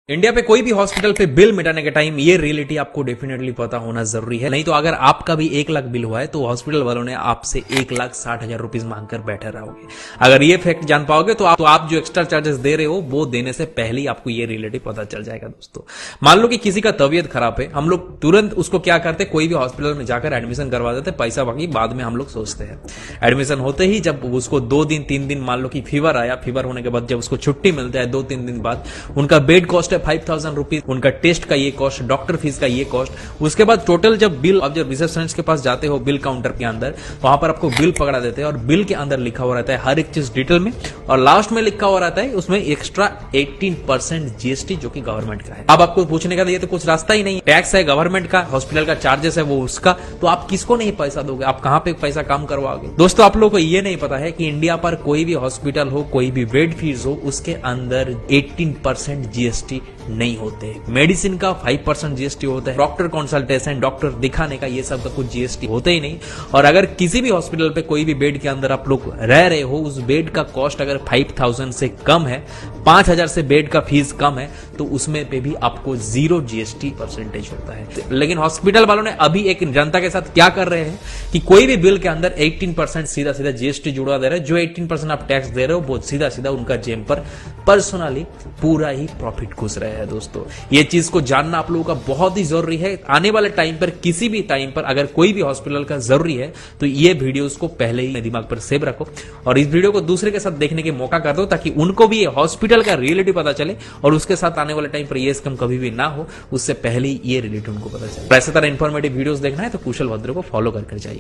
India पे कोई भी हॉस्पिटल पे बिल मिटाने के टाइम ये रियलिटी आपको डेफिनेटली पता होना जरूरी है। नहीं तो अगर आपका भी 1 लाख बिल हुआ है तो हॉस्पिटल वालों ने आपसे 1,60,000 रुपीज मांगकर बैठे रहोगे। अगर ये फैक्ट जान पाओगे तो आप जो एक्स्ट्रा चार्जेस दे रहे हो वो देने से पहले ही आपको ये रियलिटी पता चल जाएगा। दोस्तों मान लो कि किसी का तबीयत खराब है, हम लोग तुरंत उसको क्या करते, कोई भी हॉस्पिटल में जाकर एडमिशन करवा देते, पैसा बाकी बाद में हम लोग सोचते हैं। एडमिशन होते ही जब उसको 2 दिन 3 दिन मान लो कि फीवर आया, फीवर होने के बाद जब उसको छुट्टी मिलता है 2-3 दिन बाद, उनका बेड कॉस्ट है 5,000 रुपीज, उनका टेस्ट का ये कॉस्ट, डॉक्टर फीस का ये कॉस्ट, उसके बाद टोटल जब बिल, अब जब रिसेप्शनिस्ट के पास जाते हो बिल काउंटर के अंदर, वहां पर आपको बिल पकड़ा देते हैं और बिल के अंदर लिखा हुआ रहता है हर एक चीज डिटेल में, और लास्ट में लिखा हुआ रहता है उसमें एक्स्ट्रा 18% जीएसटी जो कि गवर्नमेंट का है। अब आपको पूछने का ये तो कुछ रास्ता ही नहीं, टैक्स है गवर्नमेंट का, हॉस्पिटल का चार्जेस है वो उसका, तो आप किसको नहीं पैसा दोगे, आप कहां पे पैसा काम करवाओगे। दोस्तों आप लोगों को ये नहीं पता है कि इंडिया पर कोई भी हॉस्पिटल हो, कोई भी बेड फीस हो, उसके अंदर 18% जीएसटी नहीं होते। मेडिसिन का 5% जीएसटी होता है, डॉक्टर कंसल्टेशन, डॉक्टर दिखाने का ये सब का कुछ जीएसटी होता ही नहीं। और अगर किसी भी हॉस्पिटल पे कोई भी बेड के अंदर आप लोग रह रहे हो, उस बेड का कॉस्ट अगर 5,000 से कम है, 5,000 से बेड का फीस कम है, तो उसमें पे भी आपको 0 जीएसटी परसेंटेज होता है। लेकिन हॉस्पिटल वालों ने अभी एक जनता के साथ क्या कर रहे हैं कि कोई भी बिल के अंदर 18% सीधा सीधा जीएसटी जुड़वा दे रहे हैं। जो 18% आप टैक्स दे रहे हो वो सीधा सीधा उनका जेब पर पर्सनली पूरा ही प्रॉफिट घुस रहे हैं। दोस्तों ये चीज को जानना आप लोगों का बहुत ही जरूरी है। आने वाले टाइम पर किसी भी टाइम पर अगर कोई भी हॉस्पिटल का जरूरी है तो ये वीडियोस को पहले ही दिमाग पर सेव रखो और इस वीडियो को दूसरे के साथ देखने के मौका कर दो, ताकि उनको भी ये हॉस्पिटल का रियलिटी पता चले और उसके साथ आने वाले टाइम पर ये स्कैम कभी भी ना हो, उससे पहले ही ये रियलिटी उनको पता चले। ऐसे तरह इंफॉर्मेटिव वीडियोस देखना है तो कुशल भद्र को फॉलो करके जाइए।